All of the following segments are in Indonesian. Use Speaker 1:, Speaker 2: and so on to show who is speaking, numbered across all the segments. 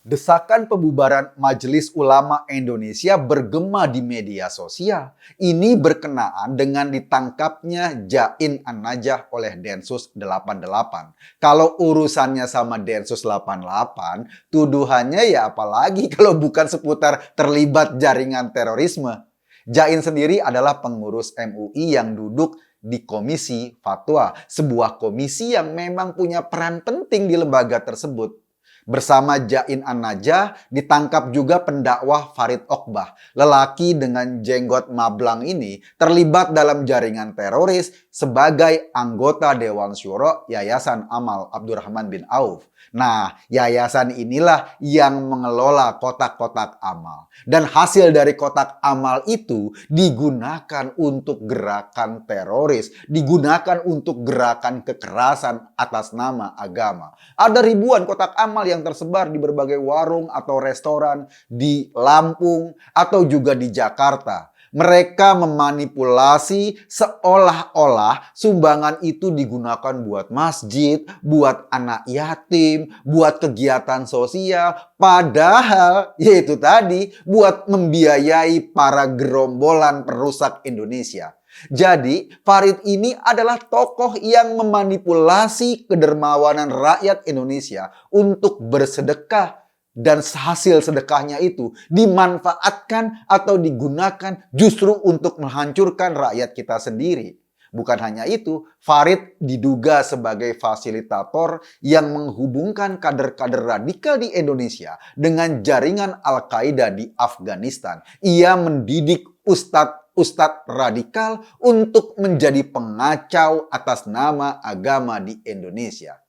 Speaker 1: Desakan pembubaran Majelis Ulama Indonesia bergema di media sosial. Ini berkenaan dengan ditangkapnya Jain An-Najah oleh Densus 88. Kalau urusannya sama Densus 88, tuduhannya ya apalagi kalau bukan seputar terlibat jaringan terorisme. Jain sendiri adalah pengurus MUI yang duduk di Komisi Fatwa, sebuah komisi yang memang punya peran penting di lembaga tersebut. Bersama Jain An-Najah ditangkap juga pendakwah Farid Okbah. Lelaki dengan jenggot mablang ini terlibat dalam jaringan teroris sebagai anggota Dewan Syuro Yayasan Amal Abdurrahman bin Auf. Nah, yayasan inilah yang mengelola kotak-kotak amal. Dan hasil dari kotak amal itu digunakan untuk gerakan teroris, digunakan untuk gerakan kekerasan atas nama agama. Ada ribuan kotak amal yang tersebar di berbagai warung atau restoran di Lampung atau juga di Jakarta. Mereka memanipulasi seolah-olah sumbangan itu digunakan buat masjid, buat anak yatim, buat kegiatan sosial. Padahal, yaitu tadi, buat membiayai para gerombolan perusak Indonesia. Jadi, Farid ini adalah tokoh yang memanipulasi kedermawanan rakyat Indonesia untuk bersedekah. Dan hasil sedekahnya itu dimanfaatkan atau digunakan justru untuk menghancurkan rakyat kita sendiri. Bukan hanya itu, Farid diduga sebagai fasilitator yang menghubungkan kader-kader radikal di Indonesia dengan jaringan Al-Qaeda di Afghanistan. Ia mendidik ustadz radikal untuk menjadi pengacau atas nama agama di Indonesia.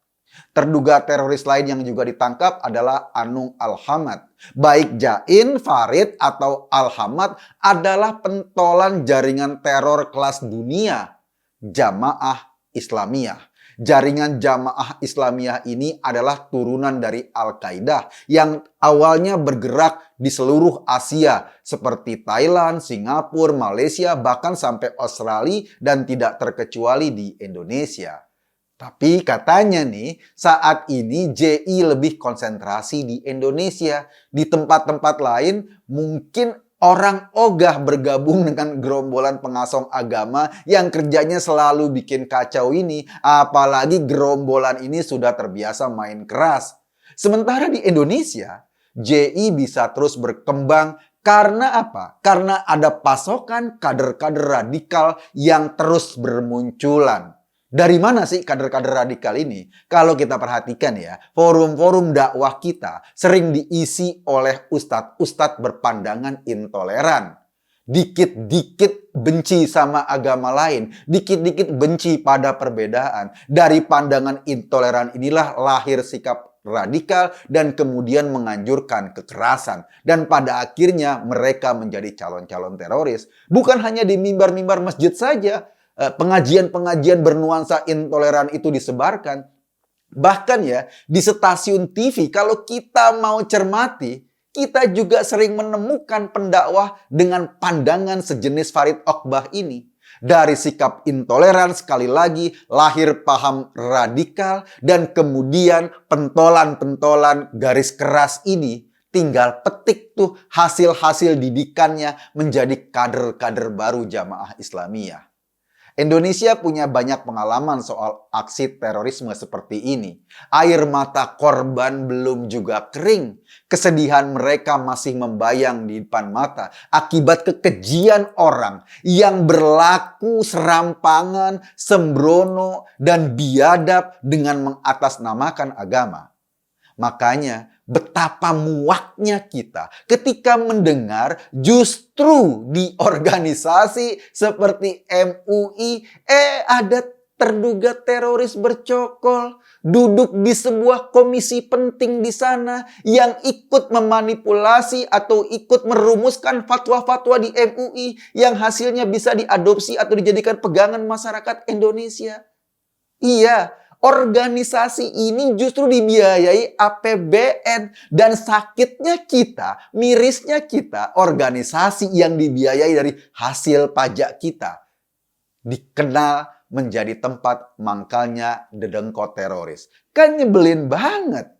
Speaker 1: Terduga teroris lain yang juga ditangkap adalah Anung Al-Hamad. Baik Jain, Farid, atau Al-Hamad adalah pentolan jaringan teror kelas dunia, Jamaah Islamiyah. Jaringan Jamaah Islamiyah ini adalah turunan dari Al-Qaeda yang awalnya bergerak di seluruh Asia seperti Thailand, Singapura, Malaysia, bahkan sampai Australia dan tidak terkecuali di Indonesia. Tapi katanya nih, saat ini JI lebih konsentrasi di Indonesia. Di tempat-tempat lain mungkin orang ogah bergabung dengan gerombolan pengasong agama yang kerjanya selalu bikin kacau ini. Apalagi gerombolan ini sudah terbiasa main keras. Sementara di Indonesia, JI bisa terus berkembang karena apa? Karena ada pasokan kader-kader radikal yang terus bermunculan. Dari mana sih kader-kader radikal ini? Kalau kita perhatikan ya, forum-forum dakwah kita sering diisi oleh ustadz-ustadz berpandangan intoleran. Dikit-dikit benci sama agama lain, dikit-dikit benci pada perbedaan. Dari pandangan intoleran inilah lahir sikap radikal dan kemudian menganjurkan kekerasan. Dan pada akhirnya mereka menjadi calon-calon teroris. Bukan hanya di mimbar-mimbar masjid saja. Pengajian-pengajian bernuansa intoleran itu disebarkan. Bahkan ya, di stasiun TV, kalau kita mau cermati, kita juga sering menemukan pendakwah dengan pandangan sejenis Farid Okbah ini. Dari sikap intoleran, sekali lagi, lahir paham radikal, dan kemudian pentolan-pentolan garis keras ini tinggal petik tuh hasil-hasil didikannya menjadi kader-kader baru Jamaah Islamiyah. Indonesia punya banyak pengalaman soal aksi terorisme seperti ini. Air mata korban belum juga kering. Kesedihan mereka masih membayang di depan mata akibat kekejian orang yang berlaku serampangan, sembrono, dan biadab dengan mengatasnamakan agama. Makanya betapa muaknya kita ketika mendengar justru di organisasi seperti MUI ada terduga teroris bercokol duduk di sebuah komisi penting di sana yang ikut memanipulasi atau ikut merumuskan fatwa-fatwa di MUI yang hasilnya bisa diadopsi atau dijadikan pegangan masyarakat Indonesia. Iya, organisasi ini justru dibiayai APBN. Dan sakitnya kita, mirisnya kita, organisasi yang dibiayai dari hasil pajak kita dikenal menjadi tempat mangkalnya dedengkot teroris. Kan nyebelin banget.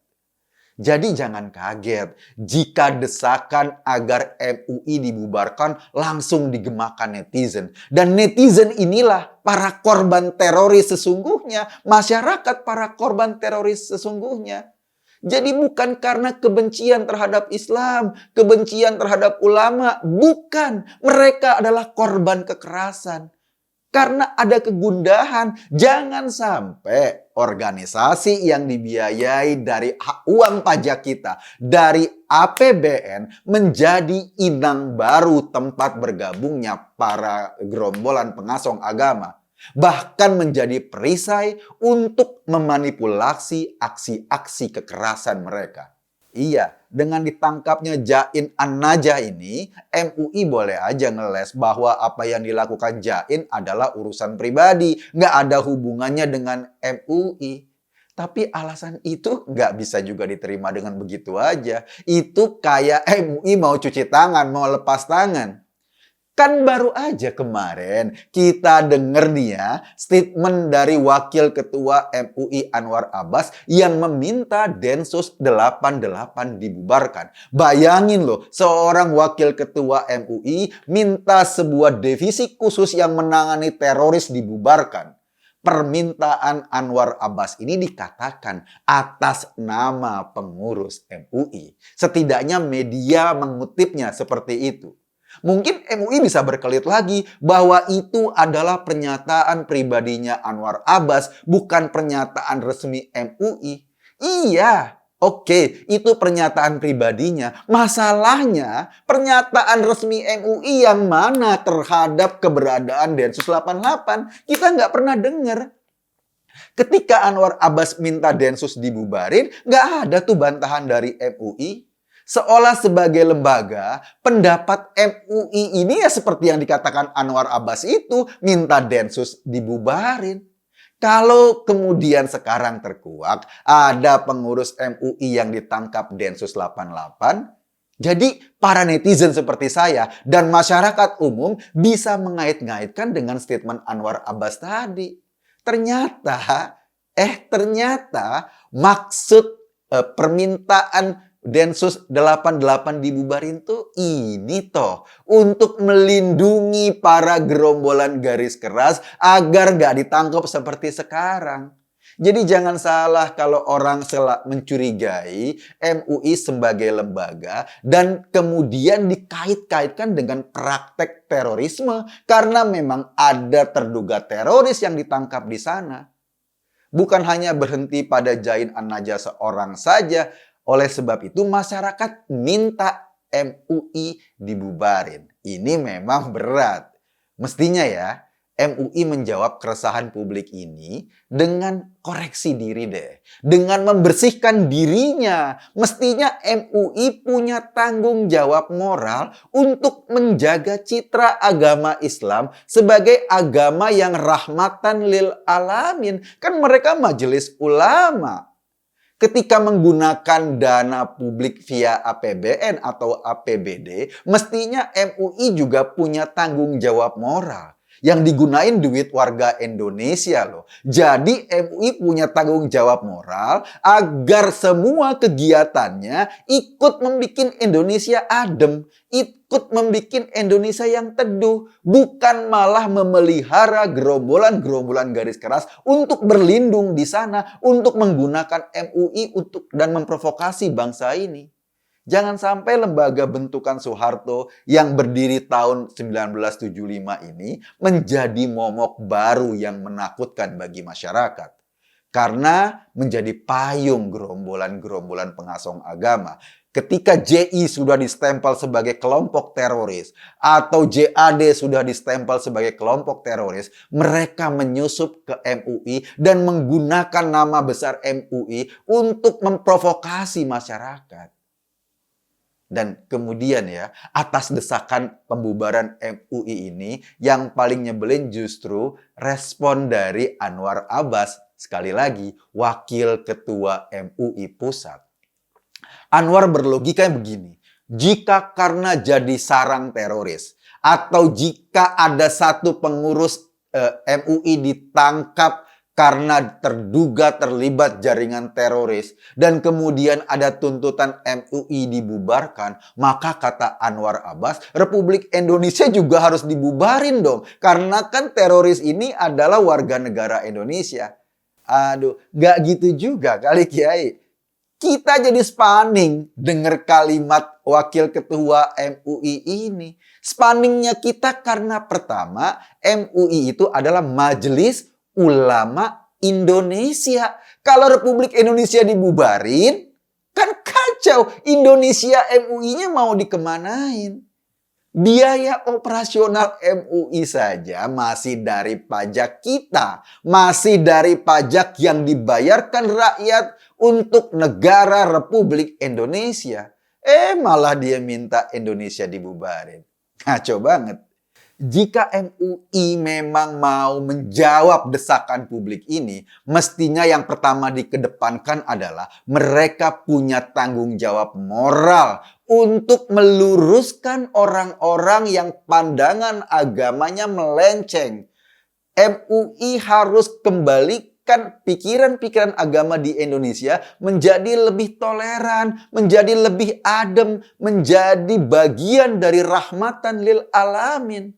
Speaker 1: Jadi jangan kaget jika desakan agar MUI dibubarkan langsung digemakan netizen. Dan netizen inilah para korban teroris sesungguhnya, masyarakat para korban teroris sesungguhnya. Jadi bukan karena kebencian terhadap Islam, kebencian terhadap ulama, bukan. Mereka adalah korban kekerasan. Karena ada kegundahan, jangan sampai organisasi yang dibiayai dari uang pajak kita, dari APBN, menjadi inang baru tempat bergabungnya para gerombolan pengasong agama. Bahkan menjadi perisai untuk memanipulasi aksi-aksi kekerasan mereka. Iya, dengan ditangkapnya Jain An-Najah ini, MUI boleh aja ngeles bahwa apa yang dilakukan Jain adalah urusan pribadi, nggak ada hubungannya dengan MUI. Tapi alasan itu nggak bisa juga diterima dengan begitu aja. Itu kayak MUI mau cuci tangan, mau lepas tangan. Kan baru aja kemarin kita denger nih ya statement dari Wakil Ketua MUI Anwar Abbas yang meminta Densus 88 dibubarkan. Bayangin loh, seorang Wakil Ketua MUI minta sebuah divisi khusus yang menangani teroris dibubarkan. Permintaan Anwar Abbas ini dikatakan atas nama pengurus MUI. Setidaknya media mengutipnya seperti itu. Mungkin MUI bisa berkelit lagi bahwa itu adalah pernyataan pribadinya Anwar Abbas, bukan pernyataan resmi MUI. Iya, oke, itu pernyataan pribadinya. Masalahnya, pernyataan resmi MUI yang mana terhadap keberadaan Densus 88? Kita nggak pernah dengar. Ketika Anwar Abbas minta Densus dibubarin, nggak ada tuh bantahan dari MUI. Seolah sebagai lembaga, pendapat MUI ini ya seperti yang dikatakan Anwar Abbas itu, minta Densus dibubarin. Kalau kemudian sekarang terkuak, ada pengurus MUI yang ditangkap Densus 88, jadi para netizen seperti saya dan masyarakat umum bisa mengait-ngaitkan dengan statement Anwar Abbas tadi. Ternyata maksud permintaan Densus 88 dibubarin tuh ini toh. Untuk melindungi para gerombolan garis keras agar nggak ditangkap seperti sekarang. Jadi jangan salah kalau orang mencurigai MUI sebagai lembaga dan kemudian dikait-kaitkan dengan praktek terorisme. Karena memang ada terduga teroris yang ditangkap di sana. Bukan hanya berhenti pada Jain An-Najah seorang saja. Oleh sebab itu masyarakat minta MUI dibubarin. Ini memang berat. Mestinya ya, MUI menjawab keresahan publik ini dengan koreksi diri deh. Dengan membersihkan dirinya. Mestinya MUI punya tanggung jawab moral untuk menjaga citra agama Islam sebagai agama yang rahmatan lil alamin. Kan mereka majelis ulama. Ketika menggunakan dana publik via APBN atau APBD, mestinya MUI juga punya tanggung jawab moral. Yang digunain duit warga Indonesia loh. Jadi MUI punya tanggung jawab moral agar semua kegiatannya ikut membuat Indonesia adem. Ikut membuat Indonesia yang teduh. Bukan malah memelihara gerombolan-gerombolan garis keras untuk berlindung di sana. Untuk menggunakan MUI dan memprovokasi bangsa ini. Jangan sampai lembaga bentukan Soeharto yang berdiri tahun 1975 ini menjadi momok baru yang menakutkan bagi masyarakat. Karena menjadi payung gerombolan-gerombolan pengasong agama. Ketika JI sudah distempel sebagai kelompok teroris atau JAD sudah distempel sebagai kelompok teroris, mereka menyusup ke MUI dan menggunakan nama besar MUI untuk memprovokasi masyarakat. Dan kemudian ya, atas desakan pembubaran MUI ini, yang paling nyebelin justru respon dari Anwar Abbas, sekali lagi, Wakil Ketua MUI Pusat. Anwar berlogika begini, jika karena jadi sarang teroris, atau jika ada satu pengurus MUI ditangkap karena terduga terlibat jaringan teroris dan kemudian ada tuntutan MUI dibubarkan, maka kata Anwar Abbas, Republik Indonesia juga harus dibubarin dong. Karena kan teroris ini adalah warga negara Indonesia. Aduh, nggak gitu juga kali Kiai. Kita jadi spanning dengar kalimat Wakil Ketua MUI ini. Spanningnya kita karena pertama, MUI itu adalah Majelis Ulama Indonesia. Kalau Republik Indonesia dibubarin, kan kacau. Indonesia MUI-nya mau dikemanain? Biaya operasional MUI saja masih dari pajak kita. Masih dari pajak yang dibayarkan rakyat untuk negara Republik Indonesia. Malah dia minta Indonesia dibubarin. Ngaco banget. Jika MUI memang mau menjawab desakan publik ini, mestinya yang pertama dikedepankan adalah mereka punya tanggung jawab moral untuk meluruskan orang-orang yang pandangan agamanya melenceng. MUI harus kembalikan pikiran-pikiran agama di Indonesia menjadi lebih toleran, menjadi lebih adem, menjadi bagian dari rahmatan lil alamin.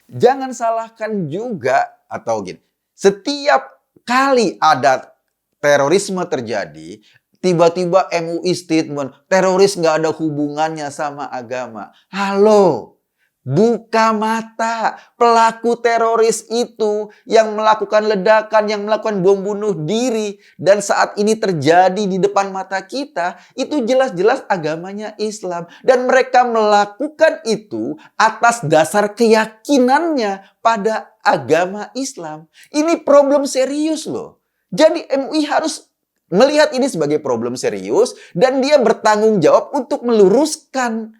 Speaker 1: Jangan salahkan juga, atau gini, setiap kali ada terorisme terjadi, tiba-tiba MUI statement, teroris nggak ada hubungannya sama agama. Halo, buka mata. Pelaku teroris itu yang melakukan ledakan, yang melakukan bom bunuh diri, dan saat ini terjadi di depan mata kita, itu jelas-jelas agamanya Islam. Dan mereka melakukan itu atas dasar keyakinannya pada agama Islam. Ini problem serius loh. Jadi MUI harus melihat ini sebagai problem serius dan dia bertanggung jawab untuk meluruskan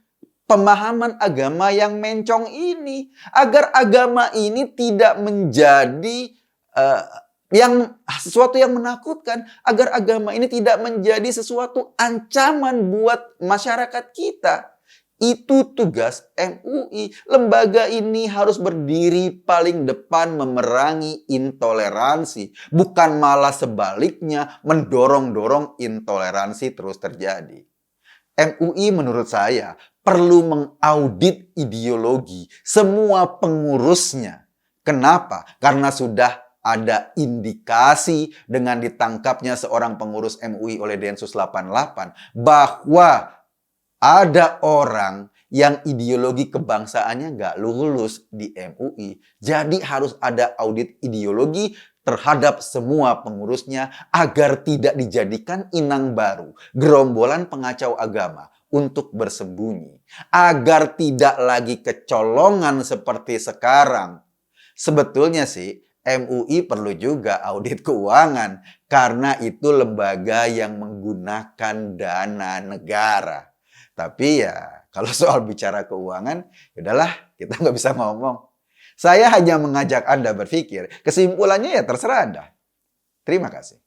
Speaker 1: pemahaman agama yang mencong ini, agar agama ini tidak menjadi sesuatu yang menakutkan, agar agama ini tidak menjadi sesuatu ancaman buat masyarakat kita. Itu tugas MUI. Lembaga ini harus berdiri paling depan memerangi intoleransi, bukan malah sebaliknya mendorong-dorong intoleransi terus terjadi. MUI menurut saya perlu mengaudit ideologi semua pengurusnya. Kenapa? Karena sudah ada indikasi dengan ditangkapnya seorang pengurus MUI oleh Densus 88 bahwa ada orang yang ideologi kebangsaannya nggak lulus di MUI. Jadi harus ada audit ideologi terhadap semua pengurusnya agar tidak dijadikan inang baru, gerombolan pengacau agama untuk bersembunyi. Agar tidak lagi kecolongan seperti sekarang. Sebetulnya sih MUI perlu juga audit keuangan karena itu lembaga yang menggunakan dana negara. Tapi ya kalau soal bicara keuangan, yaudahlah kita nggak bisa ngomong. Saya hanya mengajak Anda berpikir, kesimpulannya ya terserah Anda. Terima kasih.